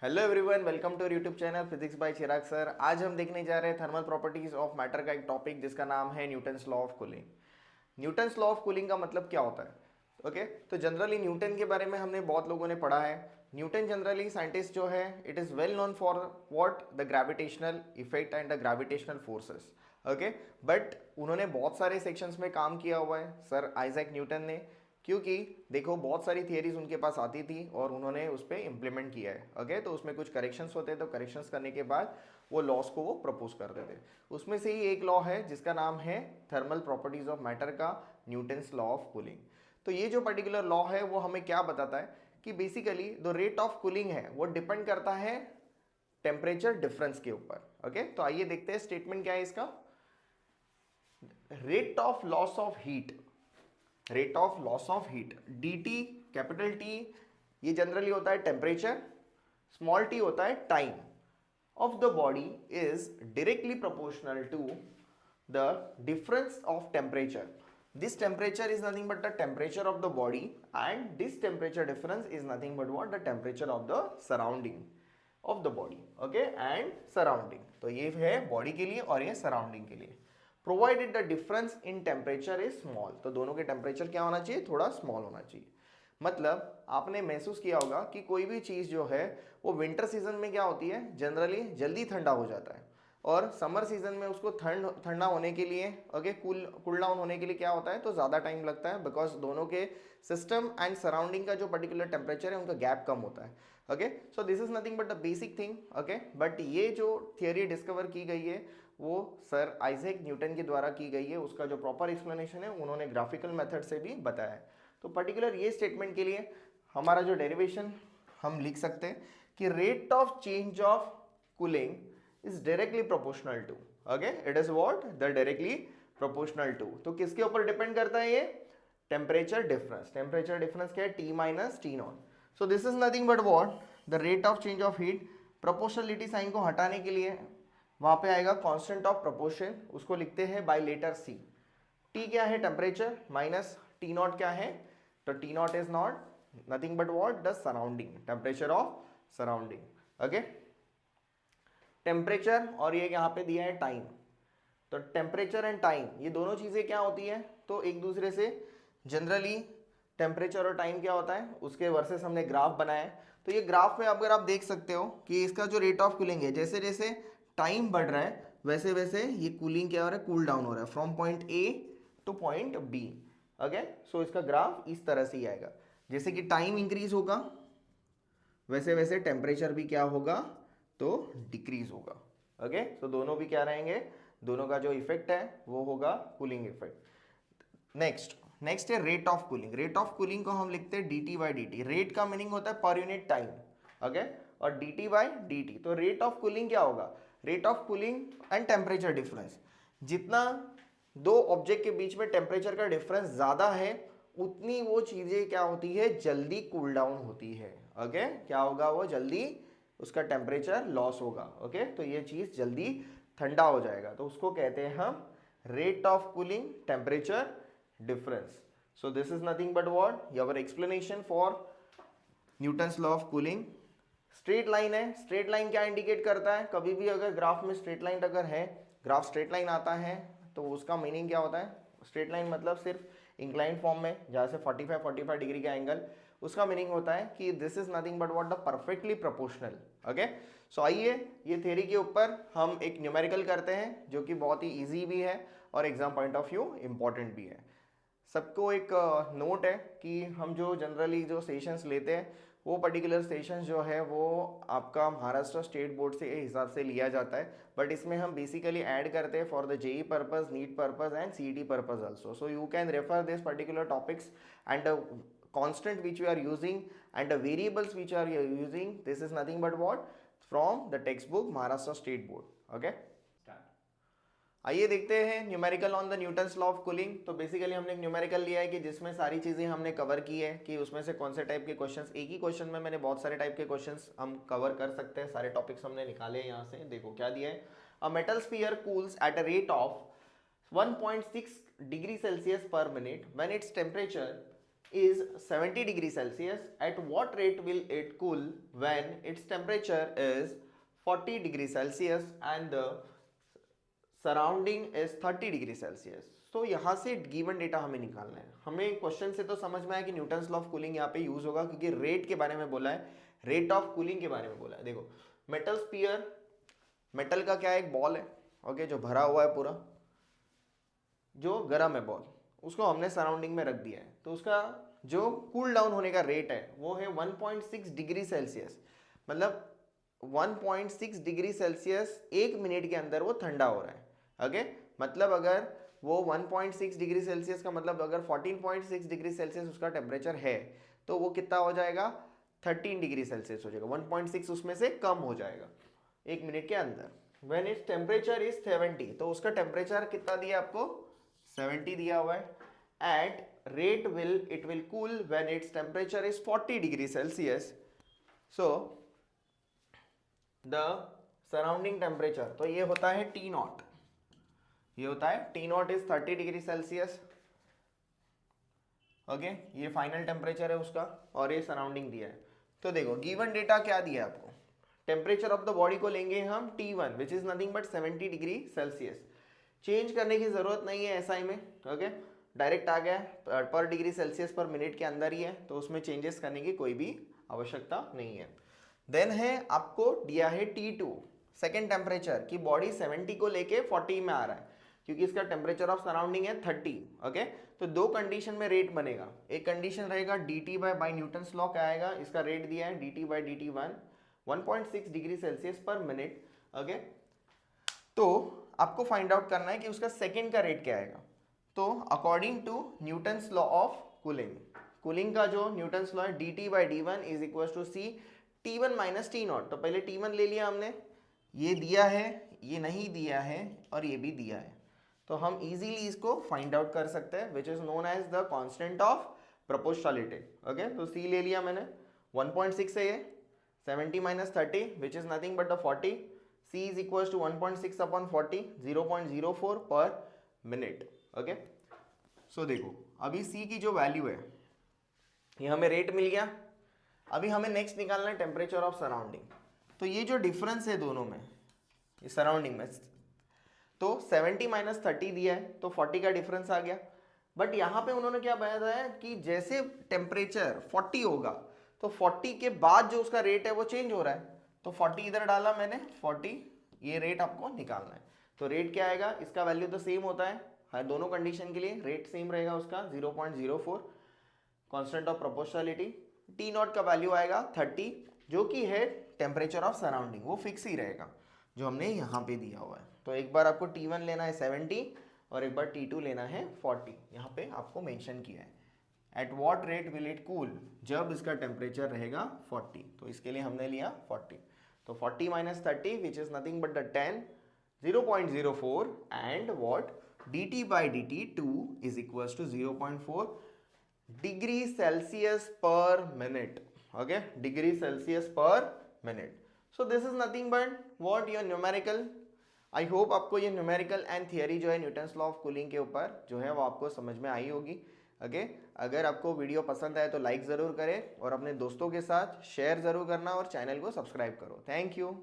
Hello everyone, welcome to YouTube channel physics by Chirag sir. आज हम देखने जा रहे हैं थर्मल प्रॉपर्टीज ऑफ मैटर का एक टॉपिक जिसका नाम है Newton's law of cooling. Newton's law of cooling का मतलब क्या होता है? ओके, तो जनरली न्यूटन के बारे में हमने बहुत लोगों ने पढ़ा है। न्यूटन जनरली साइंटिस्ट जो है, it is well known for what the gravitational effect and the gravitational forces. Okay, but उन्होंने बहुत सारे सेक्शंस में काम किया हुआ है सर आइजैक न्यूटन ने, क्योंकि देखो बहुत सारी थियरीज उनके पास आती थी और उन्होंने उस पर इम्प्लीमेंट किया है। ओके, तो उसमें कुछ करेक्शंस होते हैं, तो करेक्शंस करने के बाद वो लॉस को वो प्रपोज करते थे। उसमें से ही एक लॉ है जिसका नाम है थर्मल प्रॉपर्टीज ऑफ मैटर का न्यूटन्स लॉ ऑफ कूलिंग। तो ये जो पर्टिकुलर लॉ है वो हमें क्या बताता है कि basically the rate of cooling है वो डिपेंड करता है टेम्परेचर डिफरेंस के ऊपर। ओके, तो आइए देखते हैं स्टेटमेंट क्या है इसका। Rate of loss of heat, rate of loss of heat d t, capital t ये जनरली होता है टेम्परेचर, स्मॉल टी होता है time of the body, is directly proportional to the difference of temperature. This temperature is nothing but the temperature of the body, and this temperature difference is nothing but what the temperature of the surrounding of the body. Okay, and surrounding, तो ये है body के लिए और ये surrounding के लिए। Provided the difference in temperature is small, तो दोनों के टेम्परेचर क्या होना चाहिए, थोड़ा स्मॉल होना चाहिए। मतलब आपने महसूस किया होगा कि कोई भी चीज़ जो है वो विंटर सीजन में क्या होती है, जनरली जल्दी ठंडा हो जाता है, और समर सीजन में उसको ठंडा होने के लिए, ओके, कूल डाउन होने के लिए क्या होता है, तो ज़्यादा टाइम लगता है, बिकॉज दोनों के सिस्टम एंड सराउंडिंग का जो पर्टिकुलर टेम्परेचर है उनका गैप कम होता है। Okay, so this is nothing but the basic thing. Okay, but ये जो थियोरी डिस्कवर की गई है वो सर आइजैक न्यूटन के द्वारा की गई है। उसका जो प्रॉपर एक्सप्लेनेशन है उन्होंने ग्राफिकल मेथड से भी बताया है। तो पर्टिकुलर ये स्टेटमेंट के लिए हमारा जो डेरिवेशन हम लिख सकते हैं कि rate of change of cooling is directly proportional to, okay, it is what the directly proportional to, तो किसके ऊपर डिपेंड करता है ये, टेम्परेचर डिफरेंस। टेम्परेचर डिफरेंस क्या है, T minus t naught. So this is nothing but what the rate of change of heat. Proportionality sign को हटाने के लिए वहां पे आएगा कांस्टेंट ऑफ प्रोपोर्शन, उसको लिखते हैं बाय लेटर C। T क्या है, टेम्परेचर, माइनस टी नॉट क्या है, तो T not is not nothing but what the surrounding, temperature of surrounding. Okay, temperature और ये यहाँ पे दिया है टाइम, तो टेम्परेचर एंड टाइम ये दोनों चीज़ें क्या होती है, तो एक दूसरे से जनरली टेम्परेचर और टाइम क्या होता है उसके वर्सेस हमने ग्राफ बनाया है। तो ये ग्राफ में अगर आप देख सकते हो कि इसका जो रेट ऑफ कूलिंग है, जैसे जैसे टाइम बढ़ रहा है वैसे वैसे ये कूलिंग क्या हो रहा है, कूल डाउन हो रहा है from point A to point B. Okay, so इसका ग्राफ इस तरह से ही आएगा, जैसे कि टाइम इंक्रीज होगा वैसे वैसे टेम्परेचर भी क्या होगा, तो डिक्रीज होगा। ओके, तो दोनों भी क्या रहेंगे, दोनों का जो इफेक्ट है वो होगा कूलिंग इफेक्ट। नेक्स्ट नेक्स्ट है rate of cooling. Rate of cooling को हम लिखते हैं D T by D T. Rate का मीनिंग होता है पर यूनिट टाइम, ओके, और D T by D T. तो रेट ऑफ कूलिंग क्या होगा, rate of cooling and temperature difference. जितना दो ऑब्जेक्ट के बीच में टेम्परेचर का डिफरेंस ज़्यादा है उतनी वो चीज़ें क्या होती है, जल्दी कूल डाउन होती है। ओके, क्या होगा, वो जल्दी उसका टेम्परेचर लॉस होगा। ओके, तो ये चीज़ जल्दी ठंडा हो जाएगा, तो उसको कहते हैं हम rate of cooling temperature difference. So this is nothing but what your explanation for Newton's law of cooling. Straight line है, स्ट्रेट लाइन क्या इंडिकेट करता है, कभी भी अगर ग्राफ में स्ट्रेट लाइन अगर है, ग्राफ स्ट्रेट लाइन आता है तो उसका मीनिंग क्या होता है, स्ट्रेट लाइन मतलब सिर्फ इंक्लाइन फॉर्म में जहाँ से 45 डिग्री का एंगल, उसका मीनिंग होता है कि this is nothing but what the perfectly proportional. Okay, so आइए ये थ्योरी के ऊपर हम एक न्यूमेरिकल करते हैं जो कि बहुत ही ईजी भी है और exam point of view important भी है। सबको एक नोट है कि हम जो जनरली जो सेशंस लेते हैं वो पर्टिकुलर सेशंस जो है वो आपका महाराष्ट्र स्टेट बोर्ड से हिसाब से लिया जाता है, बट इसमें हम बेसिकली ऐड करते हैं for the JEE purpose, NEET purpose and CET purpose also. So you can refer this particular topics and constant which we are using and the variables which are using, this is nothing but what from the textbook Maharashtra State Board. Okay, आइए देखते हैं numerical on the Newton's law of cooling. तो basically हमने एक numerical लिया है कि जिसमें सारी चीज़ें हमने कवर की है कि उसमें से कौन से टाइप के क्वेश्चंस, एक ही क्वेश्चन में मैंने बहुत सारे टाइप के क्वेश्चंस हम कवर कर सकते हैं, सारे टॉपिक्स हमने निकाले हैं यहाँ से। देखो क्या दिया है, a metal sphere cools at a rate of 1.6 degree Celsius per minute when its temperature is 70 degree Celsius, at what rate will it cool when its temperature is 40 degree Celsius and the surrounding is 30 degree Celsius. तो यहाँ से given data हमें निकालना है। हमें question से तो समझ में आया कि न्यूटन्स लॉ ऑफ कूलिंग यहाँ पे यूज होगा, क्योंकि रेट के बारे में बोला है, रेट ऑफ कूलिंग के बारे में बोला है। देखो मेटल स्पीयर, मेटल का क्या है, एक बॉल है, ओके, जो भरा हुआ है पूरा, जो गर्म है बॉल, उसको हमने सराउंडिंग में रख दिया है, तो उसका जो कूल डाउन होने का रेट है वो है 1.6 डिग्री सेल्सियस। मतलब 1.6 डिग्री सेल्सियस 1 मिनट के अंदर वो ठंडा हो रहा है। ओके, मतलब अगर वो 1.6 डिग्री सेल्सियस का मतलब अगर 14.6 डिग्री सेल्सियस उसका टेम्परेचर है तो वो कितना हो जाएगा, 13 डिग्री सेल्सियस हो जाएगा। 1.6 उसमें से कम हो जाएगा 1 मिनट के अंदर। व्हेन इट्स टेम्परेचर इज 70, तो उसका टेम्परेचर कितना दिया आपको, 70 दिया हुआ है। At rate it will cool when its temperature is 40 degree Celsius. So the surrounding temperature, तो ये होता है टी नॉट, ये होता है T not is 30 degree Celsius. Okay, ये फाइनल टेम्परेचर है उसका और ये सराउंडिंग दिया है। तो देखो गिवन डेटा क्या दिया है आपको, टेम्परेचर ऑफ द बॉडी को लेंगे हम T1 which is nothing but 70 degree Celsius. Change करने की जरूरत नहीं है SI में, ओके, डायरेक्ट आ गया, पर डिग्री सेल्सियस पर मिनट के अंदर ही है, तो उसमें चेंजेस करने की कोई भी आवश्यकता नहीं है। देन है आपको दिया है T2 सेकेंड टेम्परेचर की बॉडी 70 को लेके 40 में आ रहा है, क्योंकि इसका टेम्परेचर ऑफ सराउंडिंग है 30। ओके, तो दो कंडीशन में रेट बनेगा। एक कंडीशन रहेगा dt बाय न्यूटन्स लॉ क्या आएगा, इसका रेट दिया है dt by dt 1.6 degree Celsius per minute. Okay, तो आपको फाइंड आउट करना है कि उसका सेकेंड का रेट क्या आएगा। तो according to Newton's law of cooling, cooling का जो न्यूटन्स लॉ है dt by d1 is equal to c T1 minus t naught. तो पहले T1 ले लिया हमने, ये दिया है, ये नहीं दिया है और ये भी दिया है, तो हम इजीली इसको फाइंड आउट कर सकते हैं, which is known as the constant of proportionality. Okay, तो C ले लिया मैंने, 1.6 है ये, 70 minus 30 which is nothing but the 40, C is equal to 1.6 upon 40, 0.04 पर मिनट। ओके, सो देखो अभी C की जो वैल्यू है ये हमें रेट मिल गया। अभी हमें नेक्स्ट निकालना है टेम्परेचर ऑफ सराउंडिंग। तो ये जो डिफरेंस है दोनों में, ये सराउंडिंग में, तो 70 माइनस 30 दिया है तो 40 का डिफरेंस आ गया। बट यहाँ पे उन्होंने क्या बताया कि जैसे टेम्परेचर 40 होगा तो 40 के बाद जो उसका रेट है वो चेंज हो रहा है, तो 40 इधर डाला मैंने, 40 ये रेट आपको निकालना है। तो रेट क्या आएगा, इसका वैल्यू तो सेम होता है, हर दोनों कंडीशन के लिए रेट सेम रहेगा उसका 0.04 constant of proportionality. T not का वैल्यू आएगा 30 जो कि है टेम्परेचर ऑफ सराउंडिंग, वो फिक्स ही रहेगा जो हमने यहाँ पे दिया हुआ है। तो एक बार आपको T1 लेना है 70 और एक बार T2 लेना है 40, यहाँ पे आपको मेंशन किया है। At what rate will it cool, जब इसका टेम्परेचर रहेगा 40, तो इसके लिए हमने लिया 40। तो 40 minus 30 which is nothing but the 10, 0.04 and what dt by dt 2 is equal to 0.4 degree Celsius per minute. Okay, degree Celsius per minute. So this is nothing but what your numerical. I hope आपको ये numerical and theory जो है Newton's law of cooling के ऊपर जो है वो आपको समझ में आई होगी। ओके, अगर आपको वीडियो पसंद आए तो लाइक ज़रूर करें और अपने दोस्तों के साथ शेयर ज़रूर करना और चैनल को सब्सक्राइब करो। Thank you.